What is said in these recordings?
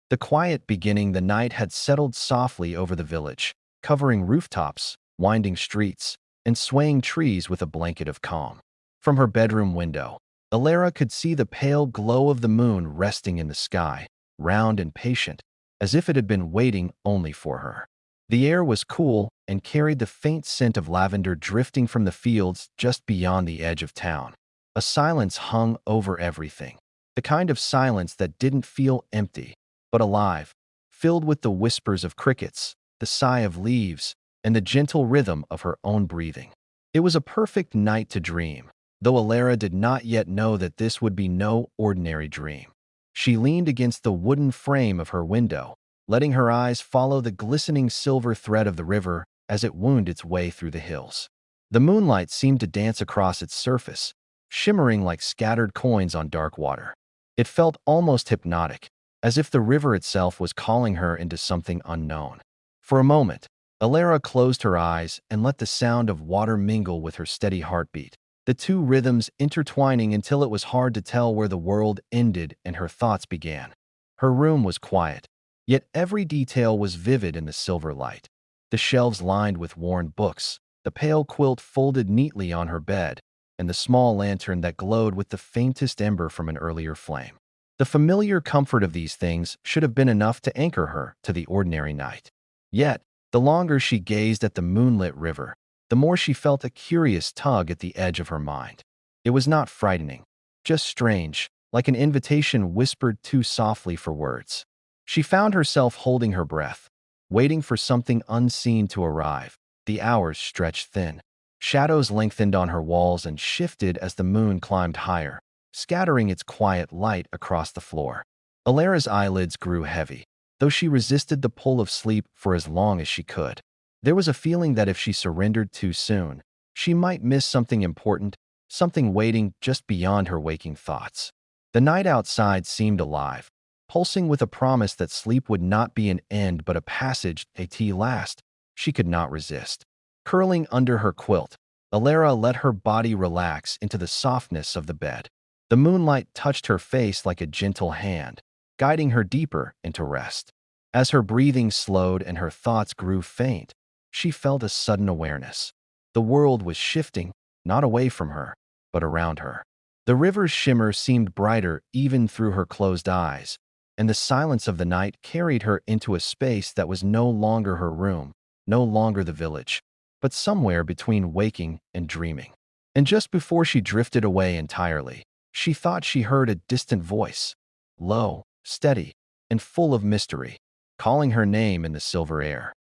The quiet beginning the night had settled softly over the village, covering rooftops, winding streets, and swaying trees with a blanket of calm. From her bedroom window, Alara could see the pale glow of the moon resting in the sky, round and patient, as if it had been waiting only for her. The air was cool and carried the faint scent of lavender drifting from the fields just beyond the edge of town. A silence hung over everything, the kind of silence that didn't feel empty, but alive, filled with the whispers of crickets, the sigh of leaves, and the gentle rhythm of her own breathing. It was a perfect night to dream, though Alara did not yet know that this would be no ordinary dream. She leaned against the wooden frame of her window, letting her eyes follow the glistening silver thread of the river as it wound its way through the hills. The moonlight seemed to dance across its surface, shimmering like scattered coins on dark water. It felt almost hypnotic, as if the river itself was calling her into something unknown. For a moment, Alara closed her eyes and let the sound of water mingle with her steady heartbeat, the two rhythms intertwining until it was hard to tell where the world ended and her thoughts began. Her room was quiet, yet every detail was vivid in the silver light. The shelves lined with worn books, the pale quilt folded neatly on her bed, and the small lantern that glowed with the faintest ember from an earlier flame. The familiar comfort of these things should have been enough to anchor her to the ordinary night. Yet, the longer she gazed at the moonlit river, the more she felt a curious tug at the edge of her mind. It was not frightening, just strange, like an invitation whispered too softly for words. She found herself holding her breath, waiting for something unseen to arrive. The hours stretched thin. Shadows lengthened on her walls and shifted as the moon climbed higher, scattering its quiet light across the floor. Alara's eyelids grew heavy, though she resisted the pull of sleep for as long as she could. There was a feeling that if she surrendered too soon, she might miss something important, something waiting just beyond her waking thoughts. The night outside seemed alive, pulsing with a promise that sleep would not be an end but a passage, at last. She could not resist. Curling under her quilt, Alara let her body relax into the softness of the bed. The moonlight touched her face like a gentle hand, guiding her deeper into rest. As her breathing slowed and her thoughts grew faint, she felt a sudden awareness. The world was shifting, not away from her, but around her. The river's shimmer seemed brighter even through her closed eyes, and the silence of the night carried her into a space that was no longer her room, no longer the village, but somewhere between waking and dreaming. And just before she drifted away entirely, she thought she heard a distant voice, low, steady, and full of mystery, calling her name in the silver air.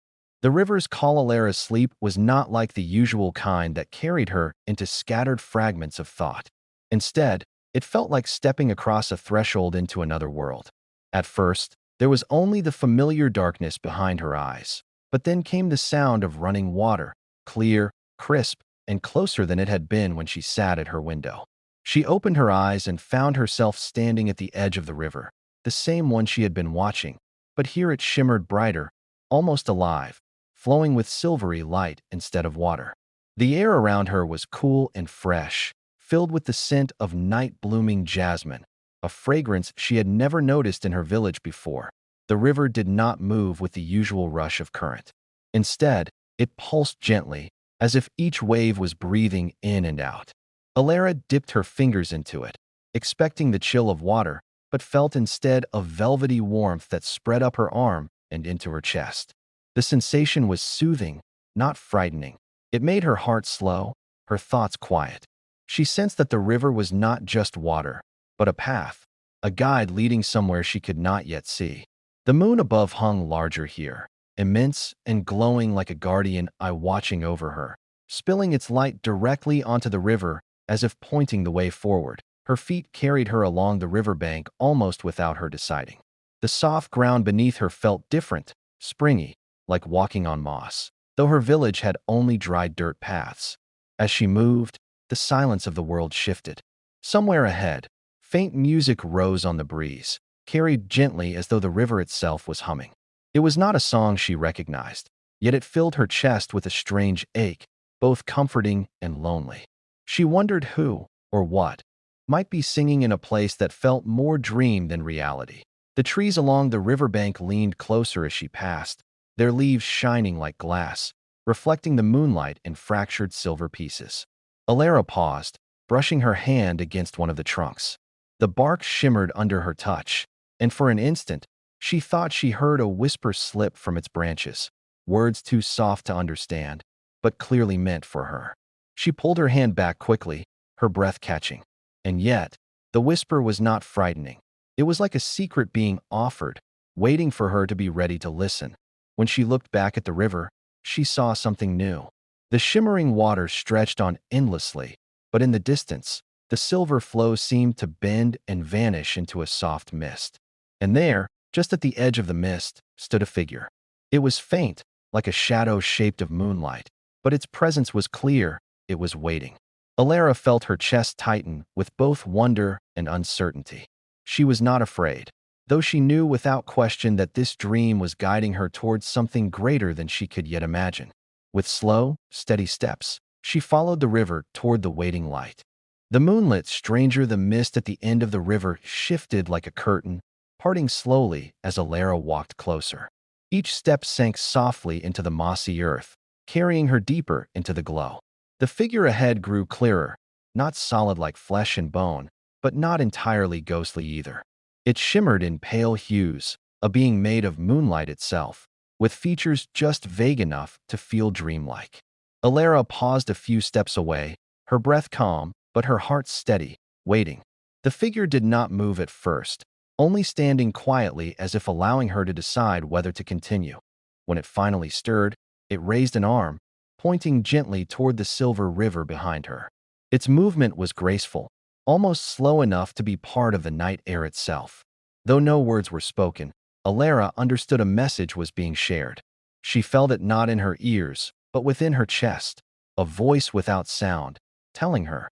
The river's call Alara's sleep was not like the usual kind that carried her into scattered fragments of thought. Instead, it felt like stepping across a threshold into another world. At first, there was only the familiar darkness behind her eyes, but then came the sound of running water, clear, crisp, and closer than it had been when she sat at her window. She opened her eyes and found herself standing at the edge of the river, the same one she had been watching, but here it shimmered brighter, almost alive, flowing with silvery light instead of water. The air around her was cool and fresh, filled with the scent of night-blooming jasmine, a fragrance she had never noticed in her village before. The river did not move with the usual rush of current. Instead, it pulsed gently, as if each wave was breathing in and out. Alara dipped her fingers into it, expecting the chill of water, but felt instead a velvety warmth that spread up her arm and into her chest. The sensation was soothing, not frightening. It made her heart slow, her thoughts quiet. She sensed that the river was not just water, but a path, a guide leading somewhere she could not yet see. The moon above hung larger here, immense and glowing like a guardian eye watching over her, spilling its light directly onto the river as if pointing the way forward. Her feet carried her along the riverbank almost without her deciding. The soft ground beneath her felt different, springy, like walking on moss, though her village had only dry dirt paths. As she moved, the silence of the world shifted. Somewhere ahead, faint music rose on the breeze, carried gently as though the river itself was humming. It was not a song she recognized, yet it filled her chest with a strange ache, both comforting and lonely. She wondered who, or what, might be singing in a place that felt more dream than reality. The trees along the riverbank leaned closer as she passed, their leaves shining like glass, reflecting the moonlight in fractured silver pieces. Alara paused, brushing her hand against one of the trunks. The bark shimmered under her touch, and for an instant, she thought she heard a whisper slip from its branches, words too soft to understand, but clearly meant for her. She pulled her hand back quickly, her breath catching. And yet, the whisper was not frightening. It was like a secret being offered, waiting for her to be ready to listen. When she looked back at the river, she saw something new. The shimmering water stretched on endlessly, but in the distance, the silver flow seemed to bend and vanish into a soft mist. And there, just at the edge of the mist, stood a figure. It was faint, like a shadow shaped of moonlight, but its presence was clear. It was waiting. Alara felt her chest tighten with both wonder and uncertainty. She was not afraid, though she knew without question that this dream was guiding her towards something greater than she could yet imagine. With slow, steady steps, she followed the river toward the waiting light. The moonlit stranger, the mist at the end of the river shifted like a curtain, parting slowly as Alara walked closer. Each step sank softly into the mossy earth, carrying her deeper into the glow. The figure ahead grew clearer, not solid like flesh and bone, but not entirely ghostly either. It shimmered in pale hues, a being made of moonlight itself, with features just vague enough to feel dreamlike. Alara paused a few steps away, her breath calm, but her heart steady, waiting. The figure did not move at first, only standing quietly as if allowing her to decide whether to continue. When it finally stirred, it raised an arm, pointing gently toward the silver river behind her. Its movement was graceful, almost slow enough to be part of the night air itself. Though no words were spoken, Alara understood a message was being shared. She felt it not in her ears, but within her chest, a voice without sound, telling her,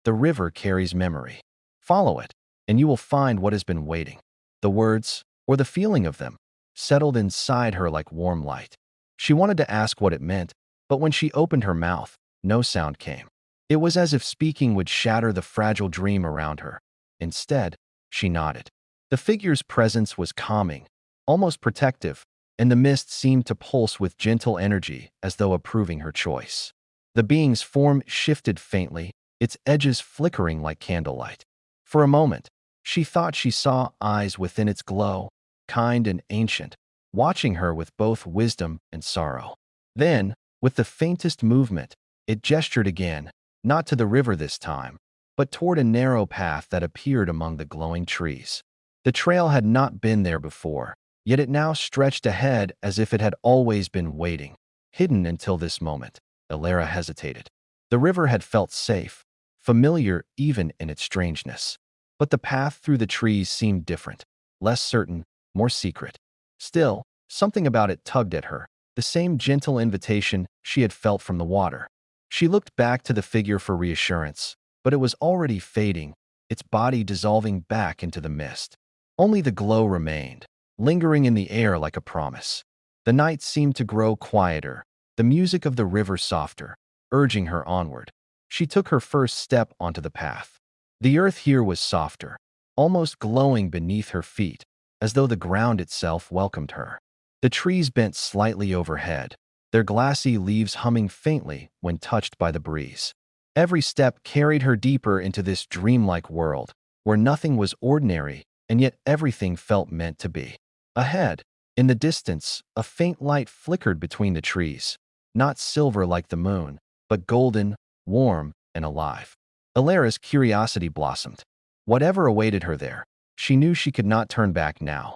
"The river carries memory. Follow it, and you will find what has been waiting." The words, or the feeling of them, settled inside her like warm light. She wanted to ask what it meant, but when she opened her mouth, no sound came. It was as if speaking would shatter the fragile dream around her. Instead, she nodded. The figure's presence was calming, almost protective, and the mist seemed to pulse with gentle energy as though approving her choice. The being's form shifted faintly, its edges flickering like candlelight. For a moment, she thought she saw eyes within its glow, kind and ancient, watching her with both wisdom and sorrow. Then, with the faintest movement, it gestured again, not to the river this time, but toward a narrow path that appeared among the glowing trees. The trail had not been there before, yet it now stretched ahead as if it had always been waiting, hidden until this moment. Alara hesitated. The river had felt safe, familiar even in its strangeness. But the path through the trees seemed different, less certain, more secret. Still, something about it tugged at her, the same gentle invitation she had felt from the water. She looked back to the figure for reassurance, but it was already fading, its body dissolving back into the mist. Only the glow remained, lingering in the air like a promise. The night seemed to grow quieter, the music of the river softer, urging her onward. She took her first step onto the path. The earth here was softer, almost glowing beneath her feet, as though the ground itself welcomed her. The trees bent slightly overhead, their glassy leaves humming faintly when touched by the breeze. Every step carried her deeper into this dreamlike world, where nothing was ordinary, and yet everything felt meant to be. Ahead, in the distance, a faint light flickered between the trees, not silver like the moon, but golden, warm, and alive. Alara's curiosity blossomed. Whatever awaited her there, she knew she could not turn back now.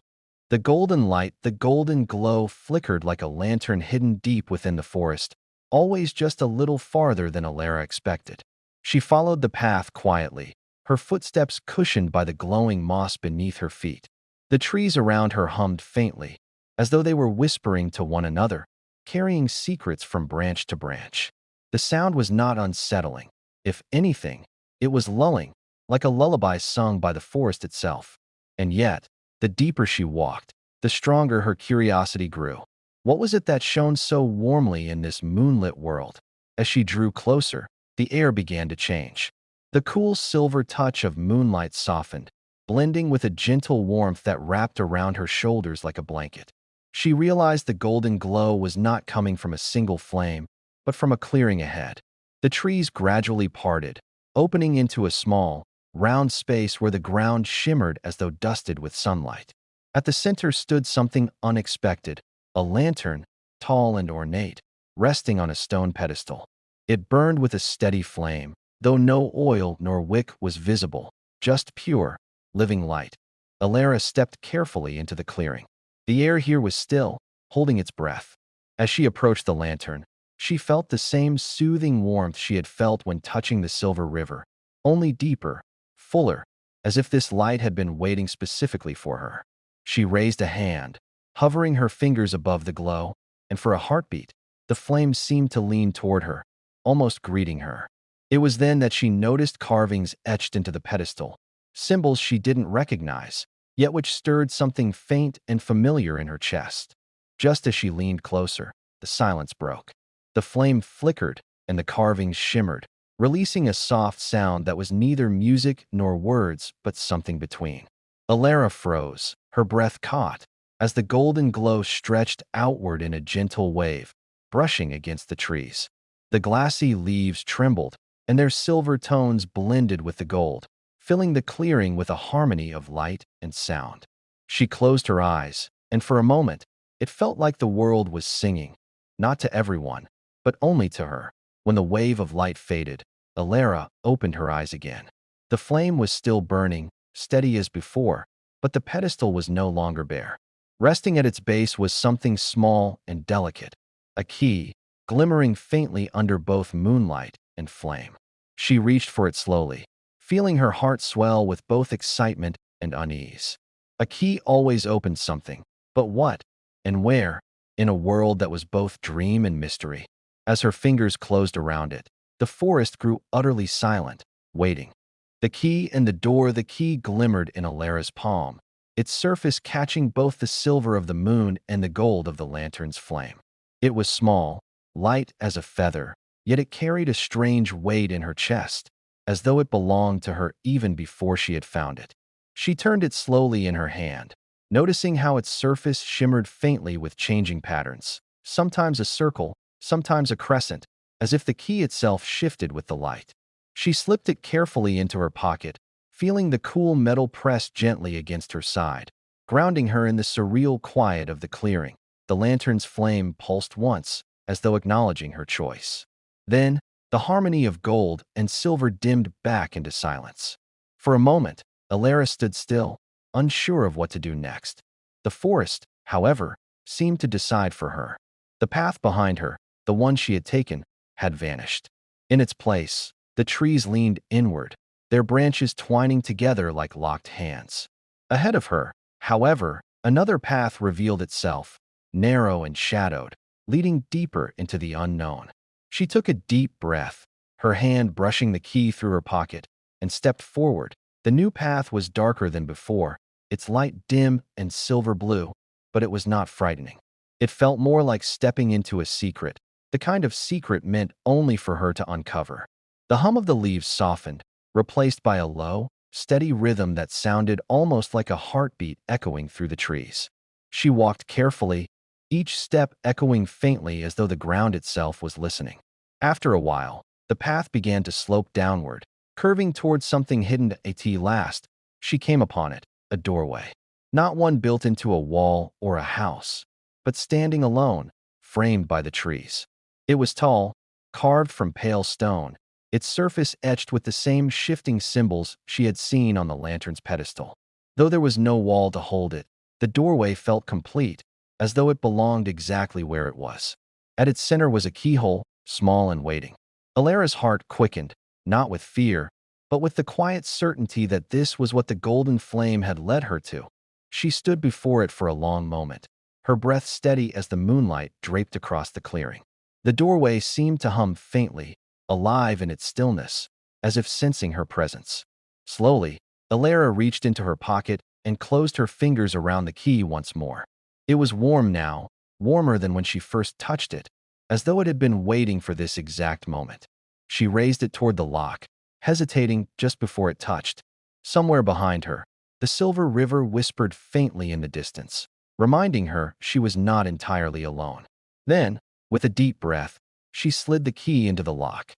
The golden light, the golden glow flickered like a lantern hidden deep within the forest, always just a little farther than Alara expected. She followed the path quietly, her footsteps cushioned by the glowing moss beneath her feet. The trees around her hummed faintly, as though they were whispering to one another, carrying secrets from branch to branch. The sound was not unsettling. If anything, it was lulling, like a lullaby sung by the forest itself. And yet, the deeper she walked, the stronger her curiosity grew. What was it that shone so warmly in this moonlit world? As she drew closer, the air began to change. The cool silver touch of moonlight softened, blending with a gentle warmth that wrapped around her shoulders like a blanket. She realized the golden glow was not coming from a single flame, but from a clearing ahead. The trees gradually parted, opening into a small, round space where the ground shimmered as though dusted with sunlight. At the center stood something unexpected, a lantern, tall and ornate, resting on a stone pedestal. It burned with a steady flame, though no oil nor wick was visible, just pure, living light. Alara stepped carefully into the clearing. The air here was still, holding its breath. As she approached the lantern, she felt the same soothing warmth she had felt when touching the silver river, only deeper, fuller, as if this light had been waiting specifically for her. She raised a hand, hovering her fingers above the glow, and for a heartbeat, the flame seemed to lean toward her, almost greeting her. It was then that she noticed carvings etched into the pedestal, symbols she didn't recognize, yet which stirred something faint and familiar in her chest. Just as she leaned closer, the silence broke. The flame flickered, and the carvings shimmered, releasing a soft sound that was neither music nor words, but something between. Alara froze, her breath caught, as the golden glow stretched outward in a gentle wave, brushing against the trees. The glassy leaves trembled, and their silver tones blended with the gold, filling the clearing with a harmony of light and sound. She closed her eyes, and for a moment, it felt like the world was singing, not to everyone, but only to her. When the wave of light faded, Alara opened her eyes again. The flame was still burning, steady as before, but the pedestal was no longer bare. Resting at its base was something small and delicate, a key, glimmering faintly under both moonlight and flame. She reached for it slowly, feeling her heart swell with both excitement and unease. A key always opened something, but what and where, in a world that was both dream and mystery? As her fingers closed around it, the forest grew utterly silent, waiting. The key glimmered in Alara's palm, its surface catching both the silver of the moon and the gold of the lantern's flame. It was small, light as a feather, yet it carried a strange weight in her chest, as though it belonged to her even before she had found it. She turned it slowly in her hand, noticing how its surface shimmered faintly with changing patterns, sometimes a circle, sometimes a crescent, as if the key itself shifted with the light. She slipped it carefully into her pocket, feeling the cool metal press gently against her side, grounding her in the surreal quiet of the clearing. The lantern's flame pulsed once, as though acknowledging her choice. Then, the harmony of gold and silver dimmed back into silence. For a moment, Alara stood still, unsure of what to do next. The forest, however, seemed to decide for her. The path behind her, the one she had taken, had vanished. In its place, the trees leaned inward, their branches twining together like locked hands. Ahead of her, however, another path revealed itself, narrow and shadowed, leading deeper into the unknown. She took a deep breath, her hand brushing the key through her pocket, and stepped forward. The new path was darker than before, its light dim and silver blue, but it was not frightening. It felt more like stepping into a secret, the kind of secret meant only for her to uncover. The hum of the leaves softened, replaced by a low, steady rhythm that sounded almost like a heartbeat echoing through the trees. She walked carefully, each step echoing faintly as though the ground itself was listening. After a while, the path began to slope downward, curving towards something hidden. At last, she came upon it, a doorway. Not one built into a wall or a house, but standing alone, framed by the trees. It was tall, carved from pale stone, its surface etched with the same shifting symbols she had seen on the lantern's pedestal. Though there was no wall to hold it, the doorway felt complete, as though it belonged exactly where it was. At its center was a keyhole, small and waiting. Alara's heart quickened, not with fear, but with the quiet certainty that this was what the golden flame had led her to. She stood before it for a long moment, her breath steady as the moonlight draped across the clearing. The doorway seemed to hum faintly, alive in its stillness, as if sensing her presence. Slowly, Alara reached into her pocket and closed her fingers around the key once more. It was warm now, warmer than when she first touched it, as though it had been waiting for this exact moment. She raised it toward the lock, hesitating just before it touched. Somewhere behind her, The silver river whispered faintly in the distance, reminding her she was not entirely alone. Then, with a deep breath, she slid the key into the lock.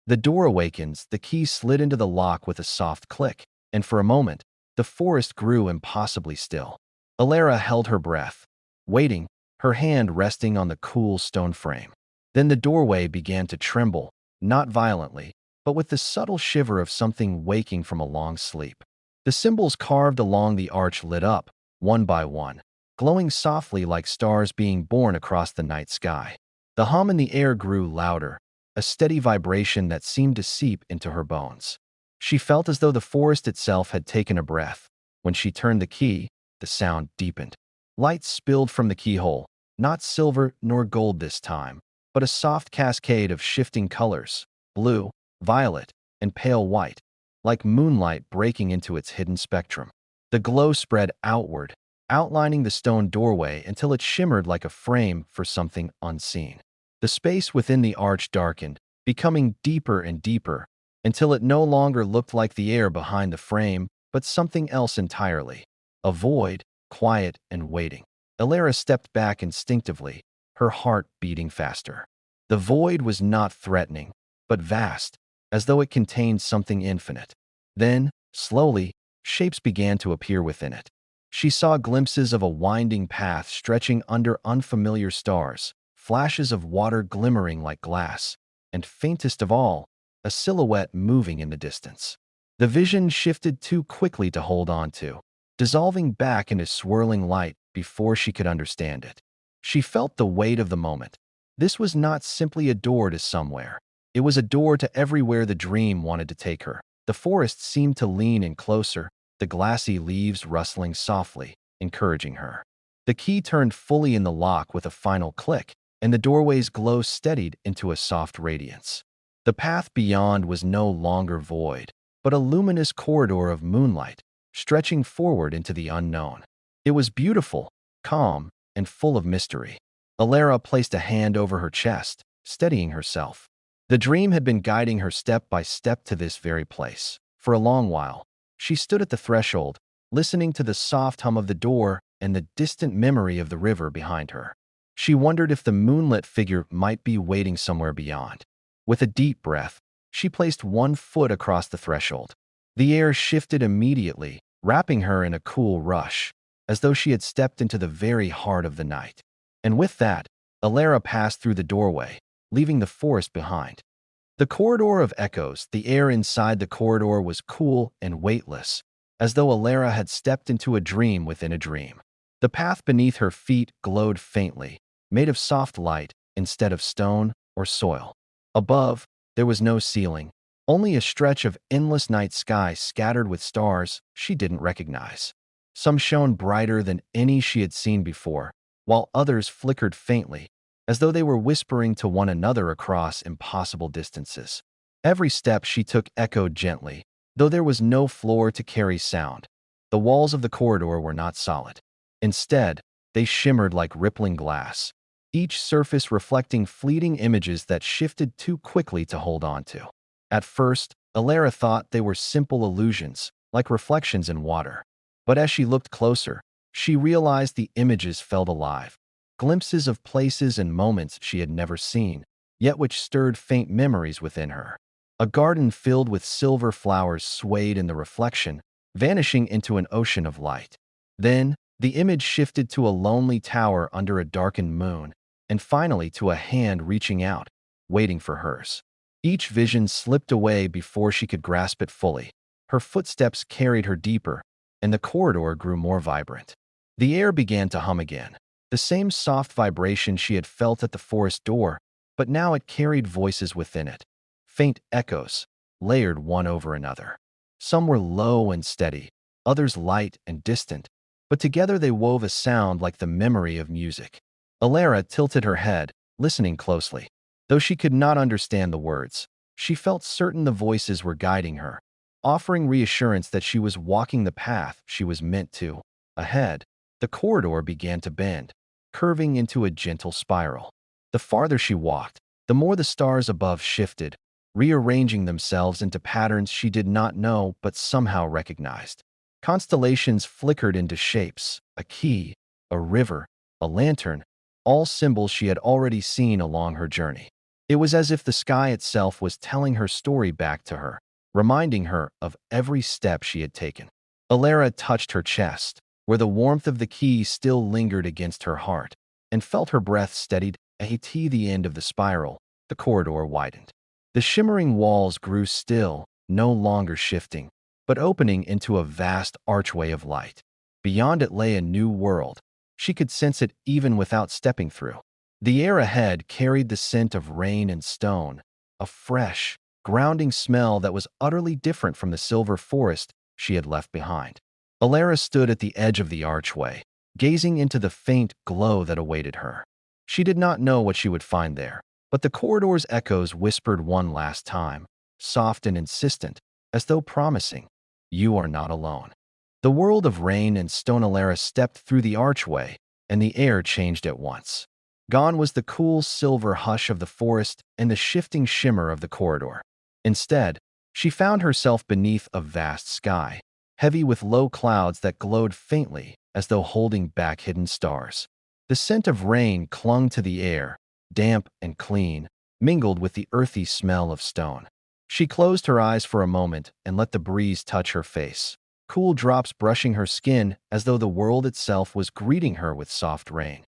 The door awakens, the key slid into the lock with a soft click, and for a moment, the forest grew impossibly still. Alara held her breath, waiting, her hand resting on the cool stone frame. Then the doorway began to tremble, not violently, but with the subtle shiver of something waking from a long sleep. The symbols carved along the arch lit up, one by one, glowing softly like stars being born across the night sky. The hum in the air grew louder, a steady vibration that seemed to seep into her bones. She felt as though the forest itself had taken a breath. When she turned the key, the sound deepened. Light spilled from the keyhole, not silver nor gold this time, but a soft cascade of shifting colors, blue, violet, and pale white, like moonlight breaking into its hidden spectrum. The glow spread outward, outlining the stone doorway until it shimmered like a frame for something unseen. The space within the arch darkened, becoming deeper and deeper, until it no longer looked like the air behind the frame, but something else entirely. A void, quiet and waiting. Alara stepped back instinctively, her heart beating faster. The void was not threatening, but vast, as though it contained something infinite. Then, slowly, shapes began to appear within it. She saw glimpses of a winding path stretching under unfamiliar stars, flashes of water glimmering like glass, and faintest of all, a silhouette moving in the distance. The vision shifted too quickly to hold on to, dissolving back into swirling light before she could understand it. She felt the weight of the moment. This was not simply a door to somewhere. It was a door to everywhere the dream wanted to take her. The forest seemed to lean in closer, the glassy leaves rustling softly, encouraging her. The key turned fully in the lock with a final click, and the doorway's glow steadied into a soft radiance. The path beyond was no longer void, but a luminous corridor of moonlight, stretching forward into the unknown. It was beautiful, calm, and full of mystery. Alara placed a hand over her chest, steadying herself. The dream had been guiding her step by step to this very place. For a long while, she stood at the threshold, listening to the soft hum of the door and the distant memory of the river behind her. She wondered if the moonlit figure might be waiting somewhere beyond. With a deep breath, she placed one foot across the threshold. The air shifted immediately, wrapping her in a cool rush, as though she had stepped into the very heart of the night. And with that, Alara passed through the doorway, leaving the forest behind. The corridor of echoes, the air inside the corridor was cool and weightless, as though Alara had stepped into a dream within a dream. The path beneath her feet glowed faintly, made of soft light instead of stone or soil. Above, there was no ceiling, only a stretch of endless night sky scattered with stars she didn't recognize. Some shone brighter than any she had seen before, while others flickered faintly, as though they were whispering to one another across impossible distances. Every step she took echoed gently, though there was no floor to carry sound. The walls of the corridor were not solid. Instead, they shimmered like rippling glass, each surface reflecting fleeting images that shifted too quickly to hold on to. At first, Alara thought they were simple illusions, like reflections in water. But as she looked closer, she realized the images felt alive, glimpses of places and moments she had never seen, yet which stirred faint memories within her. A garden filled with silver flowers swayed in the reflection, vanishing into an ocean of light. Then, the image shifted to a lonely tower under a darkened moon, and finally to a hand reaching out, waiting for hers. Each vision slipped away before she could grasp it fully. Her footsteps carried her deeper, and the corridor grew more vibrant. The air began to hum again, the same soft vibration she had felt at the forest door, but now it carried voices within it. Faint echoes, layered one over another. Some were low and steady, others light and distant, but together they wove a sound like the memory of music. Alara tilted her head, listening closely. Though she could not understand the words, she felt certain the voices were guiding her, offering reassurance that she was walking the path she was meant to. Ahead, the corridor began to bend, curving into a gentle spiral. The farther she walked, the more the stars above shifted, rearranging themselves into patterns she did not know but somehow recognized. Constellations flickered into shapes, a key, a river, a lantern, all symbols she had already seen along her journey. It was as if the sky itself was telling her story back to her, reminding her of every step she had taken. Alara touched her chest, where the warmth of the key still lingered against her heart, and felt her breath steadied at the end of the spiral. The corridor widened. The shimmering walls grew still, no longer shifting, but opening into a vast archway of light. Beyond it lay a new world. She could sense it even without stepping through. The air ahead carried the scent of rain and stone, a fresh, grounding smell that was utterly different from the silver forest she had left behind. Alara stood at the edge of the archway, gazing into the faint glow that awaited her. She did not know what she would find there, but the corridor's echoes whispered one last time, soft and insistent, as though promising, "You are not alone." The world of rain and stone. Alara stepped through the archway, and the air changed at once. Gone was the cool silver hush of the forest and the shifting shimmer of the corridor. Instead, she found herself beneath a vast sky, heavy with low clouds that glowed faintly as though holding back hidden stars. The scent of rain clung to the air, damp and clean, mingled with the earthy smell of stone. She closed her eyes for a moment and let the breeze touch her face, cool drops brushing her skin as though the world itself was greeting her with soft rain.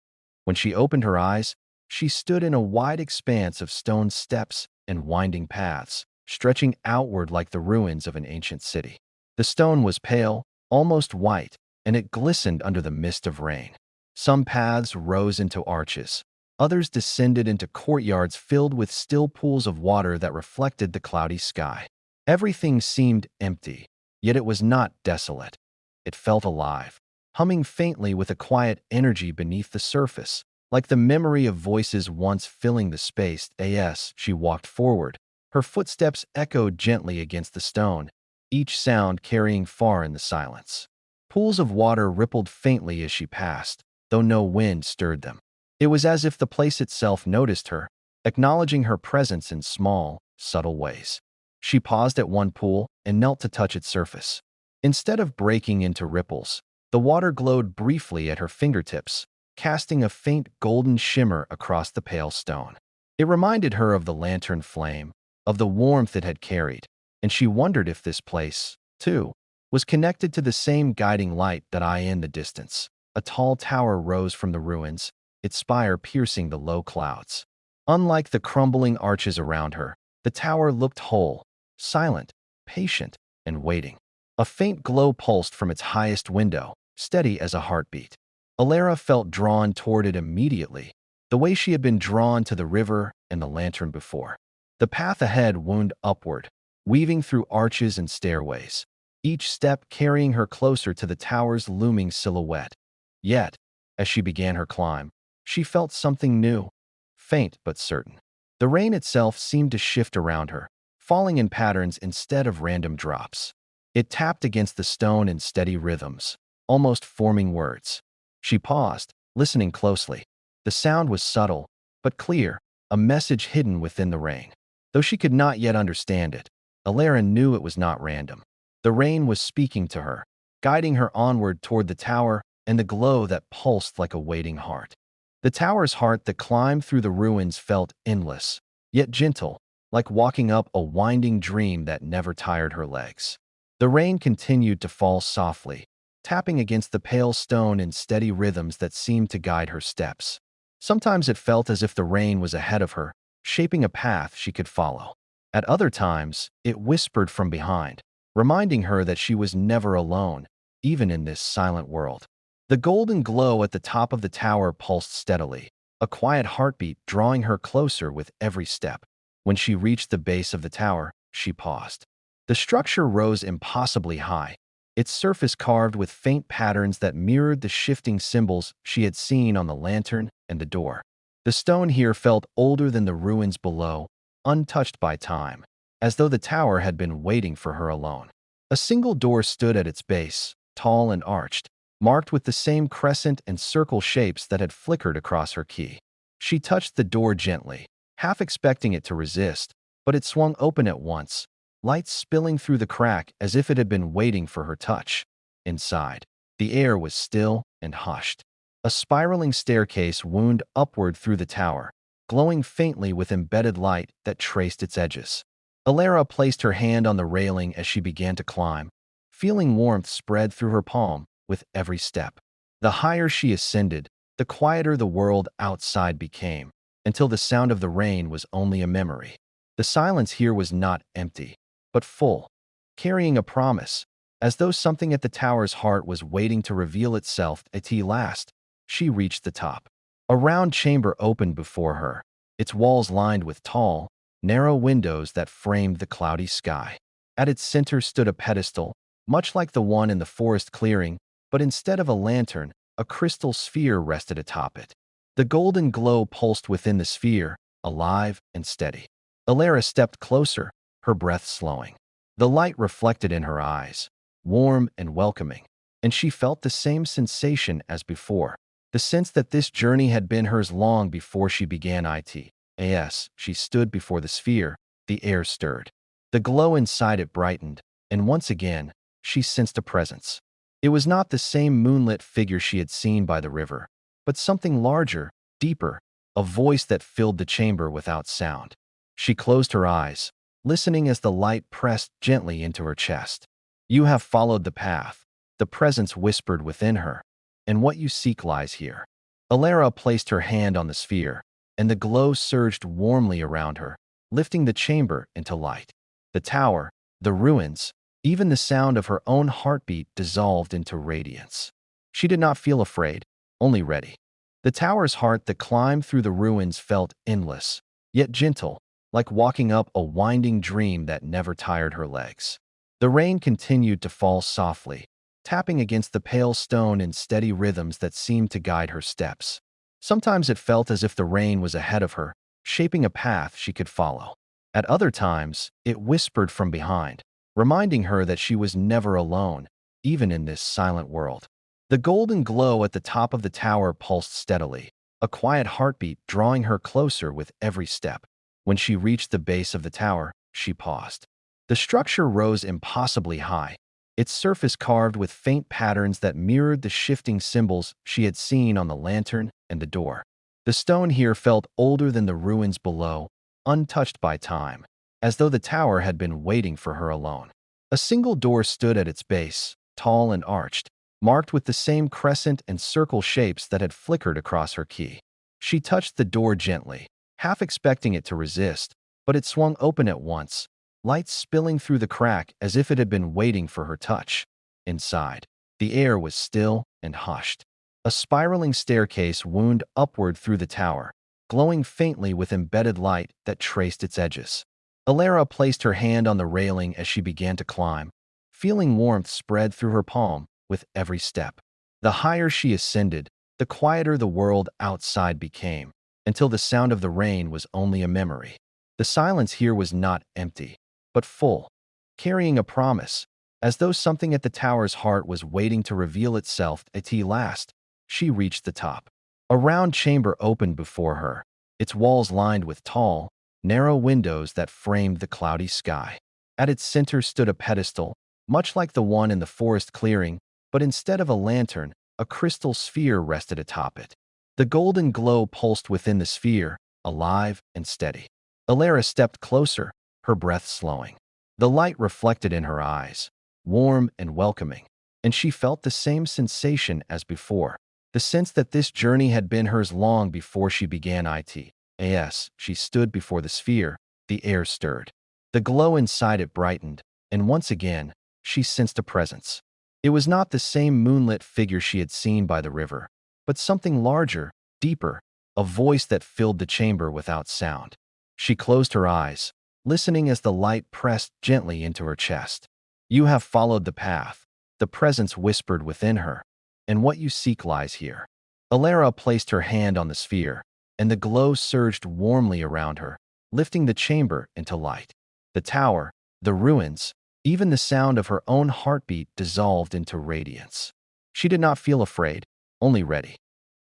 When she opened her eyes, she stood in a wide expanse of stone steps and winding paths, stretching outward like the ruins of an ancient city. The stone was pale, almost white, and it glistened under the mist of rain. Some paths rose into arches. Others descended into courtyards filled with still pools of water that reflected the cloudy sky. Everything seemed empty, yet it was not desolate. It felt alive, humming faintly with a quiet energy beneath the surface, like the memory of voices once filling the space. As she walked forward, her footsteps echoed gently against the stone, each sound carrying far in the silence. Pools of water rippled faintly as she passed, though no wind stirred them. It was as if the place itself noticed her, acknowledging her presence in small, subtle ways. She paused at one pool and knelt to touch its surface. Instead of breaking into ripples, the water glowed briefly at her fingertips, casting a faint golden shimmer across the pale stone. It reminded her of the lantern flame, of the warmth it had carried, and she wondered if this place, too, was connected to the same guiding light that I in the distance. A tall tower rose from the ruins, its spire piercing the low clouds. Unlike the crumbling arches around her, the tower looked whole, silent, patient, and waiting. A faint glow pulsed from its highest window, steady as a heartbeat. Alara felt drawn toward it immediately, the way she had been drawn to the river and the lantern before. The path ahead wound upward, weaving through arches and stairways, each step carrying her closer to the tower's looming silhouette. Yet, as she began her climb, she felt something new, faint but certain. The rain itself seemed to shift around her, falling in patterns instead of random drops. It tapped against the stone in steady rhythms, almost forming words. She paused, listening closely. The sound was subtle, but clear, a message hidden within the rain. Though she could not yet understand it, Alara knew it was not random. The rain was speaking to her, guiding her onward toward the tower and the glow that pulsed like a waiting heart. The tower's heart that climbed through the ruins felt endless, yet gentle, like walking up a winding dream that never tired her legs. The rain continued to fall softly, tapping against the pale stone in steady rhythms that seemed to guide her steps. Sometimes it felt as if the rain was ahead of her, shaping a path she could follow. At other times, it whispered from behind, reminding her that she was never alone, even in this silent world. The golden glow at the top of the tower pulsed steadily, a quiet heartbeat drawing her closer with every step. When she reached the base of the tower, she paused. The structure rose impossibly high, its surface carved with faint patterns that mirrored the shifting symbols she had seen on the lantern and the door. The stone here felt older than the ruins below, untouched by time, as though the tower had been waiting for her alone. A single door stood at its base, tall and arched, marked with the same crescent and circle shapes that had flickered across her key. She touched the door gently, half expecting it to resist, but it swung open at once, light spilling through the crack as if it had been waiting for her touch. Inside, the air was still and hushed. A spiraling staircase wound upward through the tower, glowing faintly with embedded light that traced its edges. Alara placed her hand on the railing as she began to climb, feeling warmth spread through her palm with every step. The higher she ascended, the quieter the world outside became, until the sound of the rain was only a memory. The silence here was not empty, but full, carrying a promise, as though something at the tower's heart was waiting to reveal itself. At last, she reached the top. A round chamber opened before her, its walls lined with tall, narrow windows that framed the cloudy sky. At its center stood a pedestal, much like the one in the forest clearing, but instead of a lantern, a crystal sphere rested atop it. The golden glow pulsed within the sphere, alive and steady. Alara stepped closer, her breath slowing. The light reflected in her eyes, warm and welcoming, and she felt the same sensation as before, the sense that this journey had been hers long before she began it. As she stood before the sphere, the air stirred. The glow inside it brightened, and once again, she sensed a presence. It was not the same moonlit figure she had seen by the river, but something larger, deeper, a voice that filled the chamber without sound. She closed her eyes, listening as the light pressed gently into her chest. "You have followed the path," the presence whispered within her, "and what you seek lies here." Alara placed her hand on the sphere, and the glow surged warmly around her, lifting the chamber into light. The tower, the ruins, even the sound of her own heartbeat dissolved into radiance. She did not feel afraid, only ready. The tower's heart that climbed through the ruins felt endless, yet gentle, like walking up a winding dream that never tired her legs. The rain continued to fall softly, tapping against the pale stone in steady rhythms that seemed to guide her steps. Sometimes it felt as if the rain was ahead of her, shaping a path she could follow. At other times, it whispered from behind, reminding her that she was never alone, even in this silent world. The golden glow at the top of the tower pulsed steadily, a quiet heartbeat drawing her closer with every step. When she reached the base of the tower, she paused. The structure rose impossibly high, its surface carved with faint patterns that mirrored the shifting symbols she had seen on the lantern and the door. The stone here felt older than the ruins below, untouched by time, as though the tower had been waiting for her alone. A single door stood at its base, tall and arched, marked with the same crescent and circle shapes that had flickered across her key. She touched the door gently, half expecting it to resist, but it swung open at once, light spilling through the crack as if it had been waiting for her touch. Inside, the air was still and hushed. A spiraling staircase wound upward through the tower, glowing faintly with embedded light that traced its edges. Alara placed her hand on the railing as she began to climb, feeling warmth spread through her palm with every step. The higher she ascended, the quieter the world outside became, until the sound of the rain was only a memory. The silence here was not empty, but full, carrying a promise, as though something at the tower's heart was waiting to reveal itself. At last, she reached the top. A round chamber opened before her, its walls lined with tall, narrow windows that framed the cloudy sky. At its center stood a pedestal, much like the one in the forest clearing, but instead of a lantern, a crystal sphere rested atop it. The golden glow pulsed within the sphere, alive and steady. Alara stepped closer, her breath slowing. The light reflected in her eyes, warm and welcoming, and she felt the same sensation as before, the sense that this journey had been hers long before she began it. As she stood before the sphere, the air stirred. The glow inside it brightened, and once again, she sensed a presence. It was not the same moonlit figure she had seen by the river, but something larger, deeper, a voice that filled the chamber without sound. She closed her eyes, listening as the light pressed gently into her chest. "You have followed the path," the presence whispered within her, "and what you seek lies here." Alara placed her hand on the sphere, and the glow surged warmly around her, lifting the chamber into light. The tower, the ruins, even the sound of her own heartbeat dissolved into radiance. She did not feel afraid, only ready.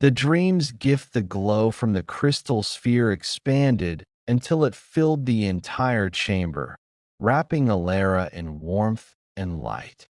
The dream's gift, the glow from the crystal sphere, expanded until it filled the entire chamber, wrapping Alara in warmth and light.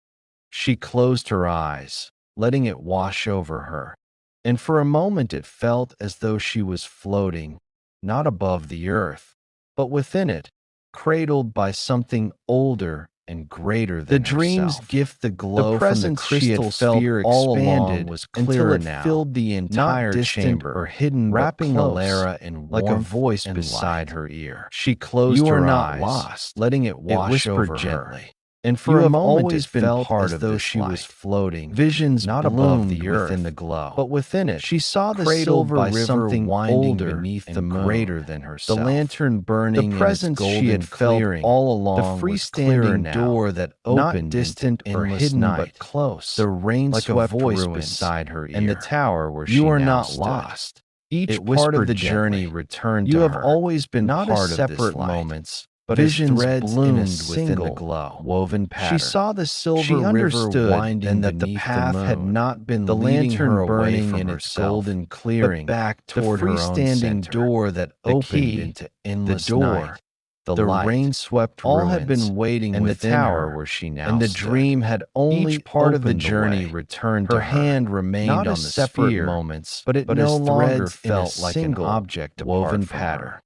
She closed her eyes, letting it wash over her, and for a moment it felt as though she was floating, not above the earth, but within it, cradled by something older and greater than The dream's herself. gift, the glow The presence from the crystal sphere all along expanded was until clearer it now, filled the entire not distant chamber, or hidden, wrapping but close, Alara in like a warmth voice and beside light. her ear. She closed "You are her not eyes, lost," letting it it wash whispered over her. gently. And for "You a have moment always it been felt part as of though this she was light. floating, Visions not above bloomed the within earth, the glow, but within it. She saw the cradled silver by river something winding older beneath and the moon, greater than the herself. lantern burning The in its presence she golden had felt clearing, all along the was clearer freestanding now, door that not opened distant into or endless hidden night, but close, the like a rain-swept voice ruins, beside her ear, and the tower where "You she are now not stood. lost." Each It part of whispered the journey gently, returned "You to have her, always been not part as of this separate light." moments, but as Visions threads in a bloomed within single, the glow, woven pattern. She saw the silver She river understood winding then that the beneath path the had moon, not been the leading lantern her away burning from in its herself, golden clearing, but back the toward her own freestanding center. door that The opened key, into the endless door, night, the light, rain-swept all ruins, had been waiting and the within tower her, where she now and the stood. dream had only Each part of the opened journey way. returned Her to her, hand remained not on as the separate sphere, moments, but it but no as longer threads in a felt like an single object woven apart from pattern. her.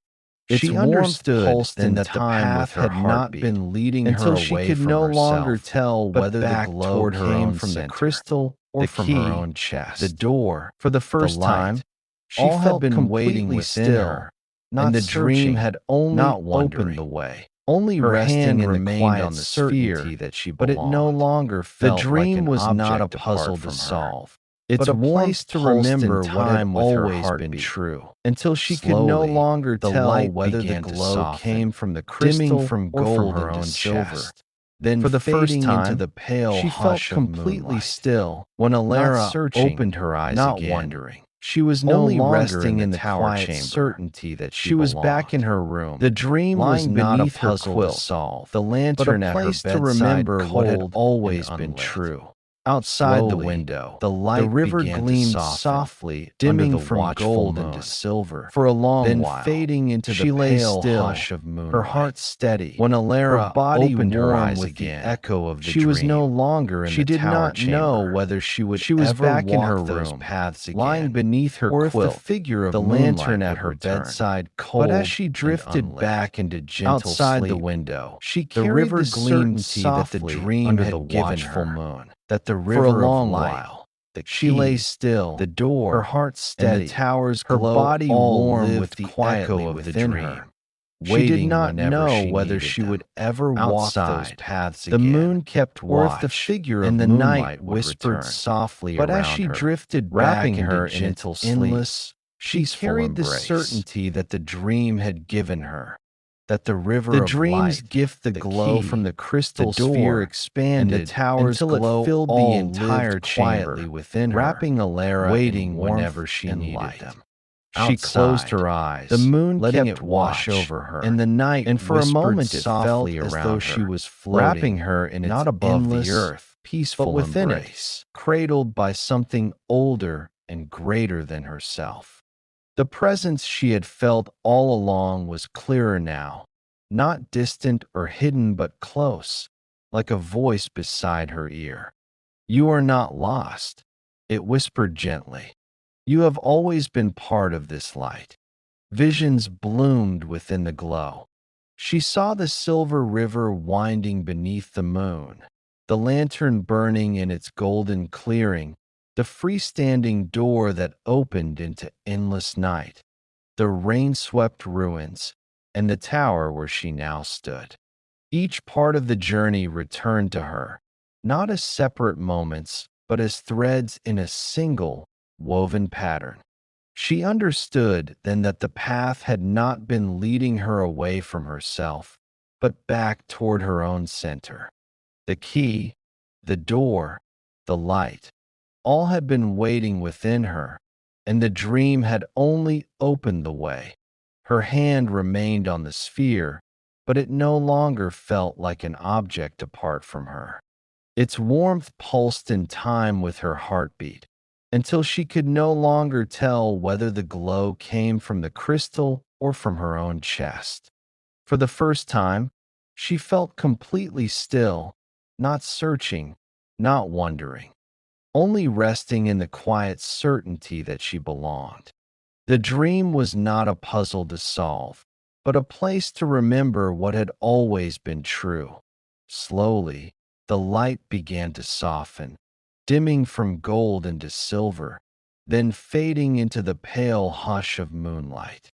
Its She warmth understood pulsed then in that the time with path her had not heartbeat, been leading until her she away could from no herself, longer tell but whether the back glow toward her came own from the center. crystal or The from her key, own chest. the door, For the first the light, time, she all had felt been waiting completely within still, her, not and the dream searching, had only not opened wondering. the way. Only Her resting hand in the remained quiet on the certainty sphere, that she but it no belonged. longer The felt like dream an was not a object puzzle apart to from her. solve. Its But a warmth place to pulsed in remember what had time with her always been heartbeat. true, until she could no Slowly, longer the tell light whether the began to glow soften, came from the dimming crystal from or from gold her into own silver. chest. Then For the first fading into time, the pale she felt hush of completely moonlight. still, When not Alara searching, opened her eyes not again, wondering. she was no only longer resting in the tower quiet chamber. certainty that She was back in belonged. her room. The dream was lying not a beneath her puzzle to quilt, solve, the but a lantern at her place to bedside, remember what had cold always and been unlit. true. Outside the Slowly, window, the light the river began to gleamed soften, softly, dimming under the from watchful gold moon. into silver. For a long Then while, fading into she the lay pale still, hush of moonlight. her heart steady. When Her Alara body opened her warm eyes with again, the echo of the she was dream. no longer in She the did tower not know chamber. whether she would She was ever back in walk her those room, paths again, lying beneath her or if quilt, the figure of the moonlight lantern at would her return. bedside cold. But as she drifted unlit. back into gentle Outside sleep, the window, she the carried river the gleamed certainty that the softly dream under had the given watchful her, moon. that the For a river long of light, while, the she lay key, still, the door, her heart steady, and the tower's her glow body all warm lived with the quietly echo of the within dream. her. She did Waiting not whenever know she whether needed she them. would ever walk those Outside, paths the again, moon kept or if watch, the figure and of the moonlight night would whispered return. softly But around as she her, drifted wrapping back her into in its gentle sleep, endless, she peaceful carried the embrace. certainty that the dream had given her, that the river The of dream's light, gift, the glow key, from the crystal the door, sphere expanded, and the tower's until glow it filled the all entire lived chamber, quietly within her, wrapping Alara waiting in warmth whenever she and needed light. them. She closed Outside, her eyes, the moon letting kept it wash watch, over her, and the night and for a whispered moment it softly felt as around though her, she was wrapping floating, her in its not above endless, the earth, peaceful but within embrace. it, cradled by something older and greater than herself. The presence she had felt all along was clearer now, not distant or hidden but close, like a voice beside her ear. "You are not lost," it whispered gently. "You have always been part of this light." Visions bloomed within the glow. She saw the silver river winding beneath the moon, the lantern burning in its golden clearing, the freestanding door that opened into endless night, the rain-swept ruins, and the tower where she now stood. Each part of the journey returned to her, not as separate moments, but as threads in a single, woven pattern. She understood then that the path had not been leading her away from herself, but back toward her own center. The key, the door, the light, all had been waiting within her, and the dream had only opened the way. Her hand remained on the sphere, but it no longer felt like an object apart from her. Its warmth pulsed in time with her heartbeat, until she could no longer tell whether the glow came from the crystal or from her own chest. For the first time, she felt completely still, not searching, not wondering, only resting in the quiet certainty that she belonged. The dream was not a puzzle to solve, but a place to remember what had always been true. Slowly, the light began to soften, dimming from gold into silver, then fading into the pale hush of moonlight.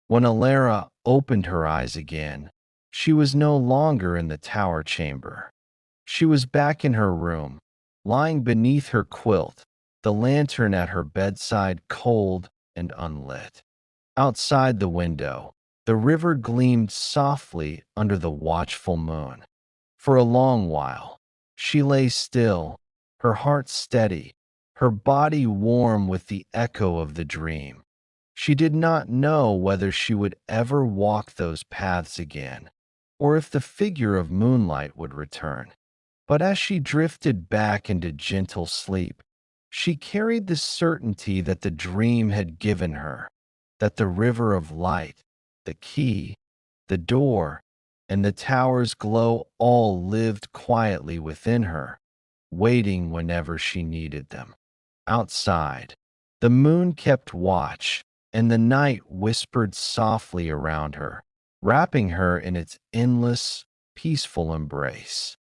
When Alara opened her eyes again, she was no longer in the tower chamber. She was back in her room, lying beneath her quilt, the lantern at her bedside cold and unlit. Outside the window, the river gleamed softly under the watchful moon. For a long while, she lay still, her heart steady, her body warm with the echo of the dream. She did not know whether she would ever walk those paths again, or if the figure of moonlight would return. But as she drifted back into gentle sleep, she carried the certainty that the dream had given her, that the river of light, the key, the door, and the tower's glow all lived quietly within her, waiting whenever she needed them. Outside, the moon kept watch, and the night whispered softly around her, wrapping her in its endless, peaceful embrace.